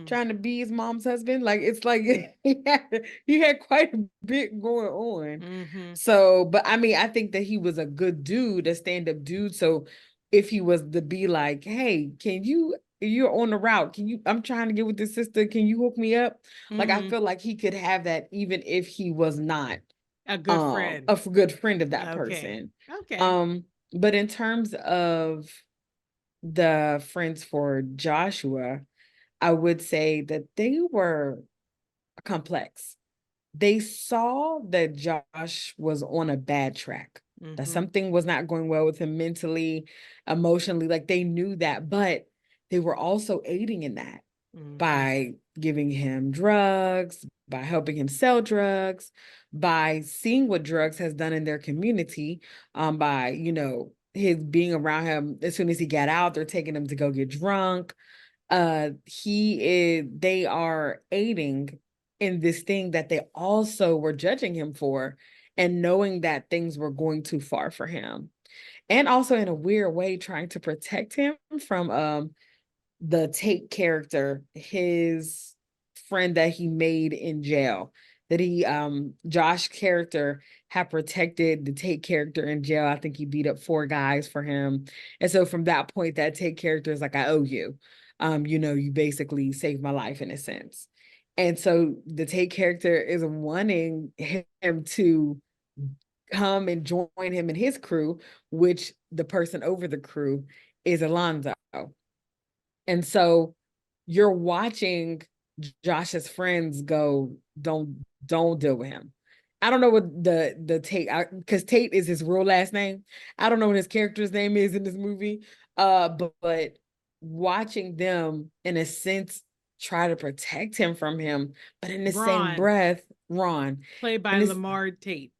trying to be his mom's husband. Like it's like he had quite a bit going on. So, but I mean, I think that he was a good dude, a stand-up dude. So if he was to be like, hey, you're on the route, I'm trying to get with this sister, can you hook me up? Like I feel like he could have that even if he was not a good friend, a good friend of that person. Okay. But in terms of the friends for Joshua, I would say that they were complex. They saw that Josh was on a bad track, that something was not going well with him mentally, emotionally, like they knew that, but they were also aiding in that by giving him drugs, by helping him sell drugs, by seeing what drugs has done in their community, by, you know, his being around him. As soon as he got out, they're taking him to go get drunk. They are aiding in this thing that they also were judging him for, and knowing that things were going too far for him. And also in a weird way, trying to protect him from the Tate character, his friend that he made in jail, that Josh character had protected the Tate character in jail. I think he beat up 4 guys for him. And so from that point, that Tate character is like, I owe you. You know, you basically saved my life in a sense. And so the Tate character is wanting him to come and join him in his crew, which the person over the crew is Alonzo. And so you're watching Josh's friends go, don't deal with him. I don't know what the Tate, because Tate is his real last name. I don't know what his character's name is in this movie. But watching them in a sense try to protect him from him, but in the same breath, Ron, played by Lahmard Tate.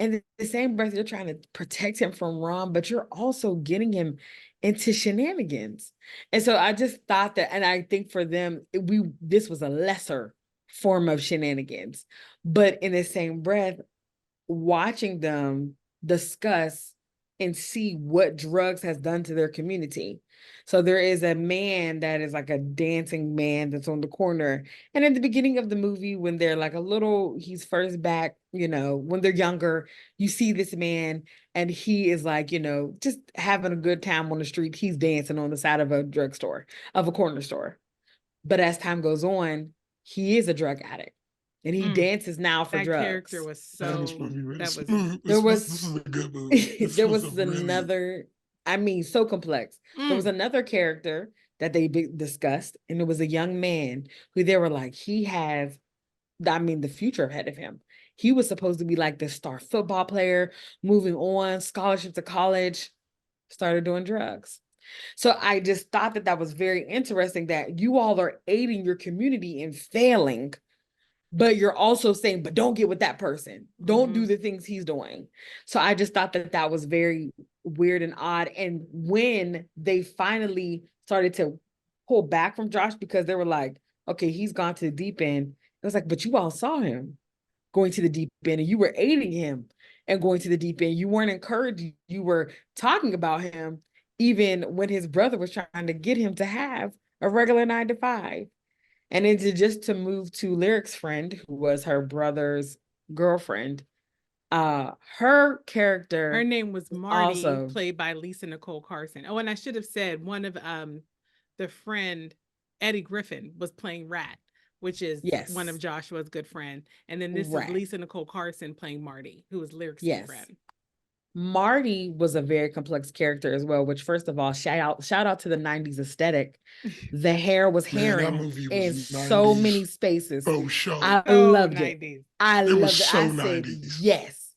in the same breath, you're trying to protect him from Ron, but you're also getting him into shenanigans. And so I just thought that, and I think for them, this was a lesser form of shenanigans. But in the same breath, watching them discuss and see what drugs has done to their community. So there is a man that is like a dancing man that's on the corner. And in the beginning of the movie, when they're like he's first back, when they're younger, you see this man and he is like, just having a good time on the street. He's dancing on the side of a drugstore, of a corner store. But as time goes on, he is a drug addict. And he dances now for drugs. That character was so. This was a good movie. There was another. I mean, so complex. There was another character that they discussed, and it was a young man who they were like, he has, the future ahead of him. He was supposed to be like the star football player, moving on, scholarship to college, started doing drugs. So I just thought that was very interesting that you all are aiding your community in failing. But you're also saying, but don't get with that person. Don't do the things he's doing. So I just thought that was very weird and odd. And when they finally started to pull back from Josh, because they were like, okay, he's gone to the deep end. It was like, but you all saw him going to the deep end and you were aiding him and going to the deep end. You weren't encouraged. You were talking about him, even when his brother was trying to get him to have a regular 9-to-5. And then to move to Lyric's friend, who was her brother's girlfriend, her character. Her name was Marty, also played by Nicole Carson. Oh, and I should have said one of the friend, Eddie Griffin, was playing Rat, which is one of Joshua's good friend. And then this is Nicole Carson playing Marty, who was Lyric's friend. Marty was a very complex character as well, which first of all, shout out to the 90s aesthetic. The hair was herring in so many spaces. Oh, sure. I loved it. I loved it. I said, yes.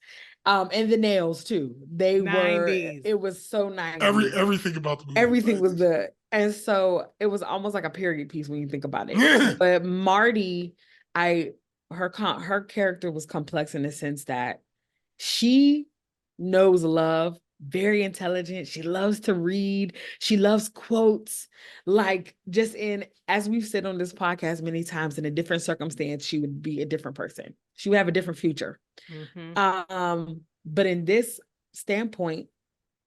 And the nails too. They 90s. It was so 90s. Everything about the movie. Everything was good. And so it was almost like a period piece when you think about it. But Marty, her character was complex in the sense that she knows love, very intelligent. She loves to read. She loves quotes. Like as we've said on this podcast many times, in a different circumstance, she would be a different person. She would have a different future. But in this standpoint,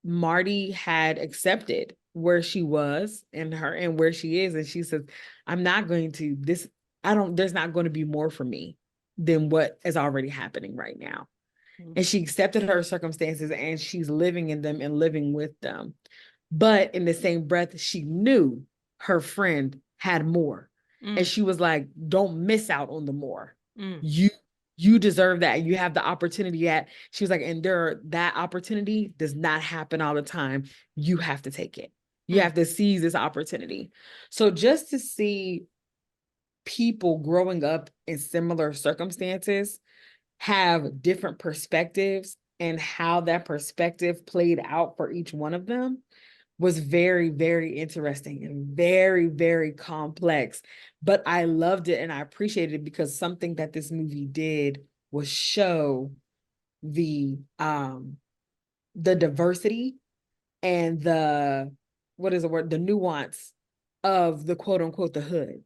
Marty had accepted where she was and where she is. And she says, there's not going to be more for me than what is already happening right now. And she accepted her circumstances and she's living in them and living with them. But in the same breath, she knew her friend had more. And she was like, don't miss out on the more. You deserve that. You have the opportunity she was like, and that opportunity does not happen all the time. You have to take it. You have to seize this opportunity. So just to see people growing up in similar circumstances have different perspectives and how that perspective played out for each one of them was very, very interesting and very, very complex. But I loved it and I appreciated it because something that this movie did was show the diversity and the nuance of the quote unquote the hood.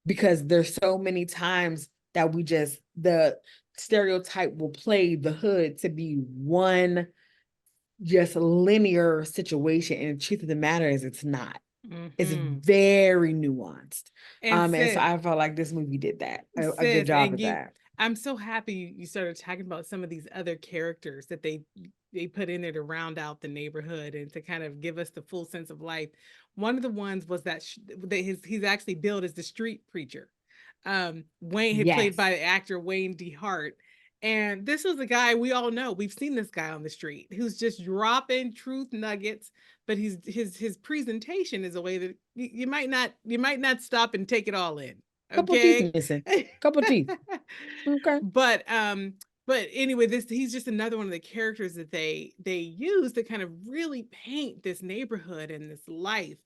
Because there's so many times that the stereotype will play the hood to be one just linear situation. And the truth of the matter is it's not. It's very nuanced. And so I felt like this movie did that. A good job of that. I'm so happy you started talking about some of these other characters that they put in there to round out the neighborhood and to kind of give us the full sense of life. One of the ones was that he's actually billed as the street preacher. Wayne had played by the actor Wayne D. Hart. And this was a guy we all know. We've seen this guy on the street who's just dropping truth nuggets, but his presentation is a way that you might not stop and take it all in. Okay? Couple teeth missing. Couple teeth. Okay. But But anyway, he's just another one of the characters that they use to kind of really paint this neighborhood and this life.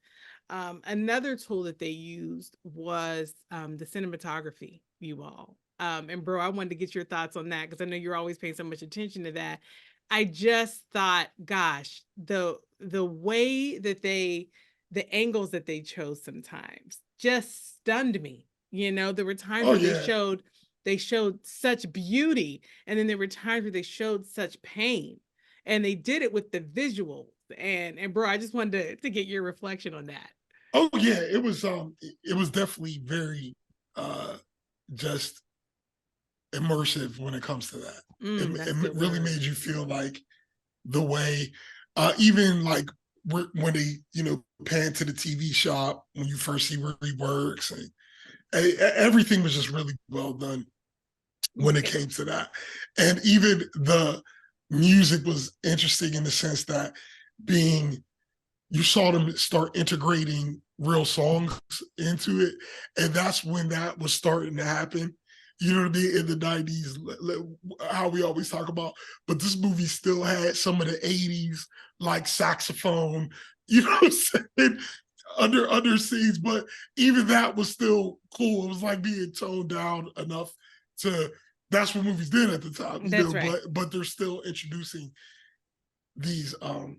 Another tool that they used was the cinematography, you all. And bro, I wanted to get your thoughts on that because I know you're always paying so much attention to that. I just thought, gosh, the way that the angles that they chose sometimes just stunned me. You know, there were times where they showed such beauty, and then there were times where they showed such pain, and they did it with the visuals. And bro, I just wanted to get your reflection on that. Oh yeah, it was definitely very just immersive when it comes to that. It really made you feel like the way, even like when they, you know, pan to the TV shop when you first see where he works, and everything was just really well done when it came to that. And even the music was interesting in the sense that you saw them start integrating real songs into it. And that's when that was starting to happen. You know what I mean? In the 90s, how we always talk about, but this movie still had some of the 80s, like saxophone, you know what I'm saying? Under scenes, but even that was still cool. It was like being toned down enough that's what movies did at the time. That's right. But they're still introducing these other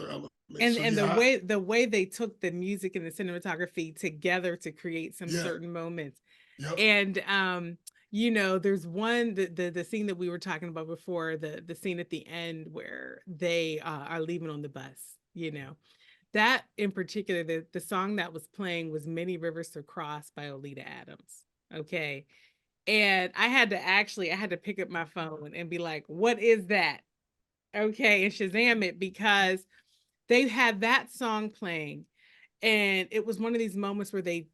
elements. And the way they took the music and the cinematography together to create some certain moments. Yep. And you know, there's the scene that we were talking about before, the scene at the end where they are leaving on the bus, you know. That in particular, the song that was playing was Many Rivers to Cross by Oleta Adams. Okay. And I had to pick up my phone and be like, what is that? Okay. And Shazam it, because they had that song playing. And it was one of these moments where there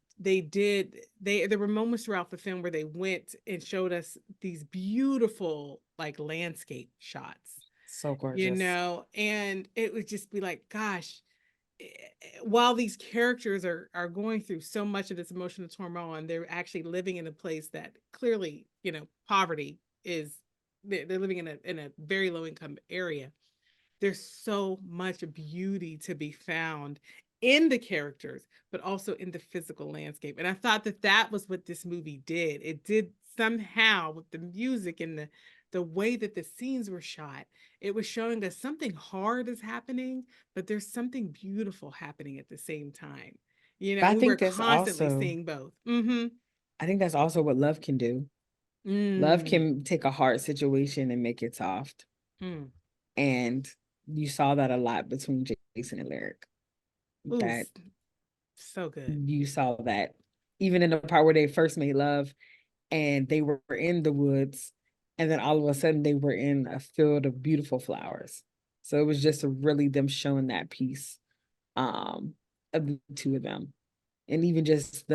were moments throughout the film where they went and showed us these beautiful like landscape shots. So gorgeous. You know, and it would just be like, gosh, while these characters are going through so much of this emotional turmoil, and they're actually living in a place that clearly, you know, poverty is, they're living in a very low income area. There's so much beauty to be found in the characters, but also in the physical landscape. And I thought that was what this movie did. It did somehow with the music and the way that the scenes were shot. It was showing us something hard is happening, but there's something beautiful happening at the same time. You know, we were constantly seeing both. Mm-hmm. I think that's also what love can do. Love can take a hard situation and make it soft. And you saw that a lot between Jason and Lyric. That so good. You saw that even in the part where they first made love and they were in the woods, and then all of a sudden they were in a field of beautiful flowers. So it was just really them showing that piece of the two of them. And even just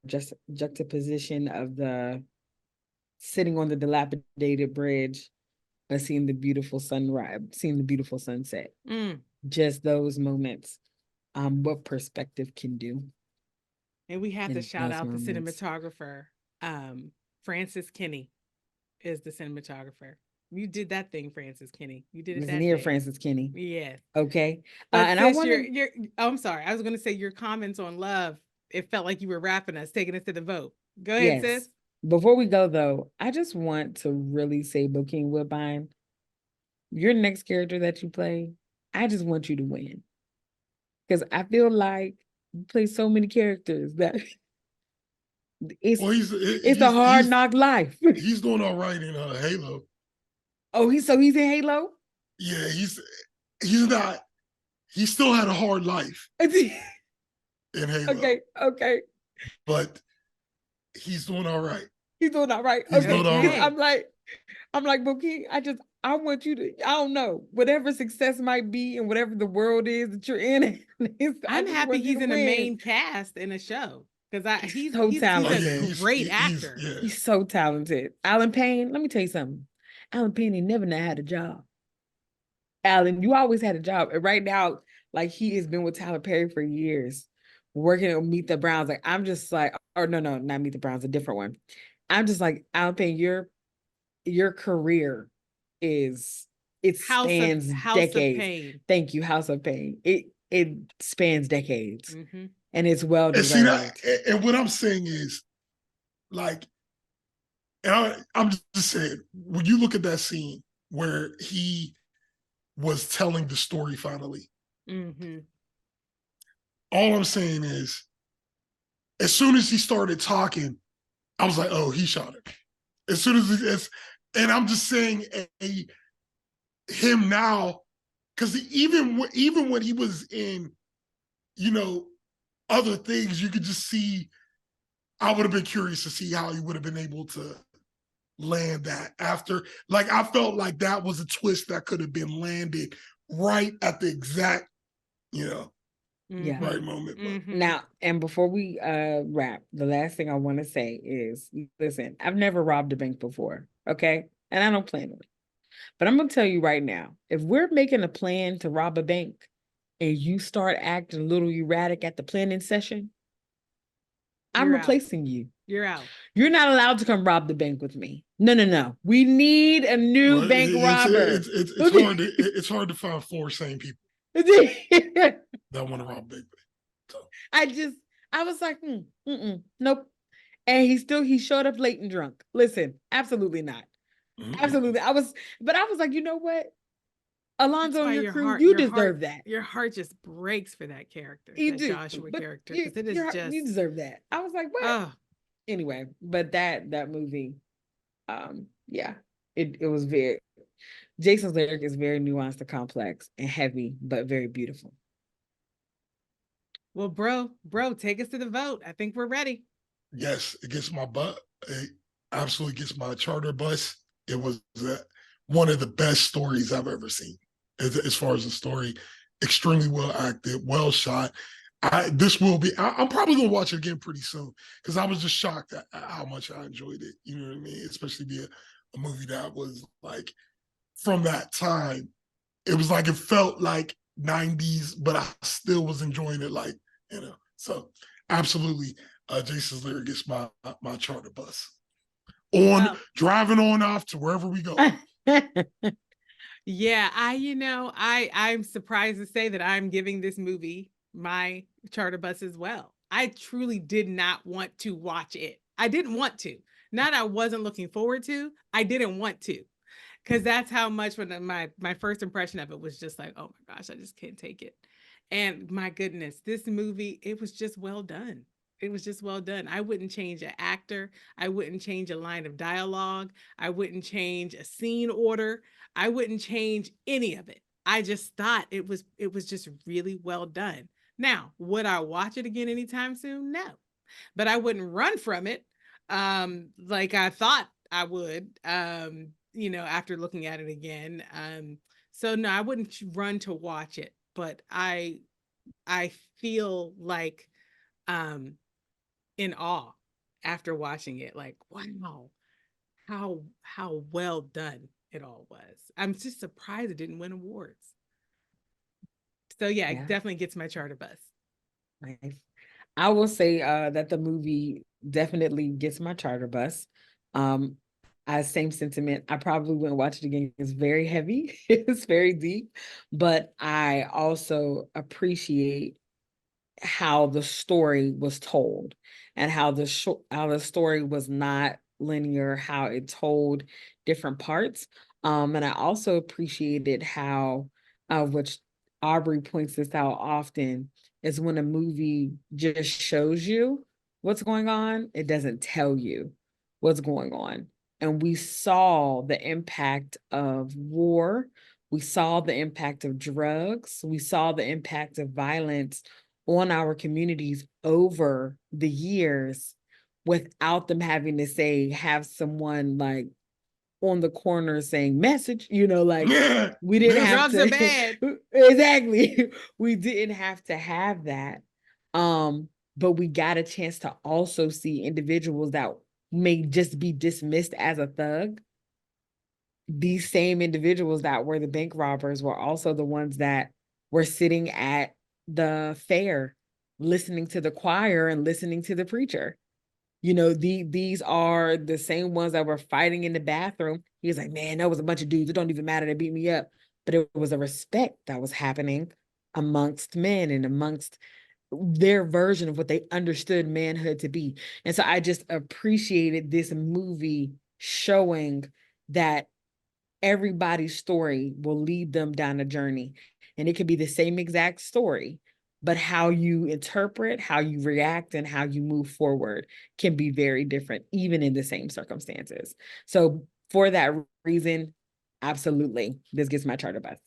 just juxtaposition of the sitting on the dilapidated bridge and seeing the beautiful sunrise, seeing the beautiful sunset. Just those moments, what perspective can do. And we have to shout out the cinematographer. Francis Kinney is the cinematographer. You did that thing, Francis Kinney. You did it. Listen here, Francis Kinney. Yes. Okay. And I want I'm sorry. I was going to say your comments on love. It felt like you were wrapping us, taking us to the vote. Go ahead, sis. Before we go though, I just want to really say, Bokeem Woodbine, your next character that you play, I just want you to win. Because I feel like you play so many characters that it's a hard knock life. He's doing all right in Halo. Oh, he's in Halo? Yeah, he's not. He still had a hard life in Halo. Okay. But he's doing all right. He's doing all right. He's doing all right. I'm like, Bokeem, I want you to, I don't know, whatever success might be and whatever the world is that you're in. I'm happy he's in a main cast in a show. Because he's so talented. He's a great actor. He's so talented. Allen Payne, let me tell you something. Allen Payne ain't never had a job. Allen, you always had a job. And right now, like he has been with Tyler Perry for years, working on Meet the Browns. Like I'm just like, or no, not Meet the Browns, a different one. I'm just like, Allen Payne, your career is, it spans House of decades. Pain. Thank you, House of Pain. It spans decades, Mm-hmm. and it's well And see deserved. that, and what I'm saying is, like, and I'm just saying, when you look at that scene where he was telling the story finally, Mm-hmm. all I'm saying is, as soon as he started talking, I was like, oh, he shot her. As soon as and I'm just saying, him now, because even when he was in, you know, other things, you could just see. I would have been curious to see how he would have been able to land that after. Like, I felt like that was a twist that could have been landed right at the exact, you know, Yeah. right moment. Mm-hmm. Now, and before we wrap, the last thing I want to say is, listen, I've never robbed a bank before, okay? And I don't plan on it. But I'm gonna tell you right now, if we're making a plan to rob a bank and you start acting a little erratic at the planning session, I'm You're out. replacing you. You're out. You're not allowed to come rob the bank with me. No. We need a new Well, bank robber. it's hard to find 4 sane people that want to rob big. So. I was like, nope. And he showed up late and drunk. Listen, absolutely not. Mm-hmm. Absolutely. I was like, you know what? Alonzo and your crew, you deserve that. Your heart just breaks for that character, You that do, Joshua character, because it is just, you deserve that. I was like, what? Anyway, but that movie, yeah, it was very, Jason's lyric is very nuanced and complex and heavy, but very beautiful. Well, bro, take us to the vote. I think we're ready. Yes, it gets my butt. It absolutely gets my charter bus. It was one of the best stories I've ever seen. As far as the story, extremely well acted, well shot. I'm probably gonna watch it again pretty soon because I was just shocked at how much I enjoyed it. You know what I mean? Especially be a movie that was like from that time. It was like, it felt like 90s, but I still was enjoying it, like, you know. So absolutely, Jason's lyric is my charter bus. Driving on off to wherever we go. Yeah, I'm surprised to say that I'm giving this movie my charter bus as well. I truly did not want to watch it. I didn't want to. Not I wasn't looking forward to. I didn't want to. Because that's how much when my first impression of it was just like, oh my gosh, I just can't take it. And my goodness, this movie, it was just well done. It was just well done. I wouldn't change an actor. I wouldn't change a line of dialogue. I wouldn't change a scene order. I wouldn't change any of it. I just thought it was just really well done. Now, would I watch it again anytime soon? No. But I wouldn't run from it like I thought I would after looking at it again. So no, I wouldn't run to watch it, but I feel like in awe after watching it, like, wow, how well done it all was. I'm just surprised it didn't win awards. So yeah, it definitely gets my charter bus. Nice. I will say that the movie definitely gets my charter bus. Same sentiment. I probably wouldn't watch it again. It's very heavy. It's very deep, but I also appreciate how the story was told and how the story was not linear, how it told different parts. And I also appreciated how, which Aubrey points this out often, is when a movie just shows you what's going on, it doesn't tell you what's going on. And we saw the impact of war. We saw the impact of drugs. We saw the impact of violence on our communities over the years without them having to have someone like on the corner saying message, like we didn't have drugs to. Are bad. Exactly. We didn't have to have that. But we got a chance to also see individuals that may just be dismissed as a thug. These same individuals that were the bank robbers were also the ones that were sitting at the fair, listening to the choir and listening to the preacher. these are the same ones that were fighting in the bathroom. He was like, man, that was a bunch of dudes. It don't even matter. They beat me up. But it was a respect that was happening amongst men and amongst their version of what they understood manhood to be. And so I just appreciated this movie showing that everybody's story will lead them down a journey. And it could be the same exact story, but how you interpret, how you react, and how you move forward can be very different, even in the same circumstances. So for that reason, absolutely, this gets my charter bus.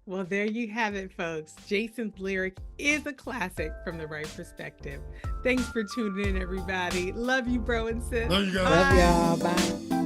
Well, there you have it, folks. Jason's Lyric is a classic from the Wright Perspective. Thanks for tuning in, everybody. Love you, bro and sis. Love you guys. Love y'all. Bye.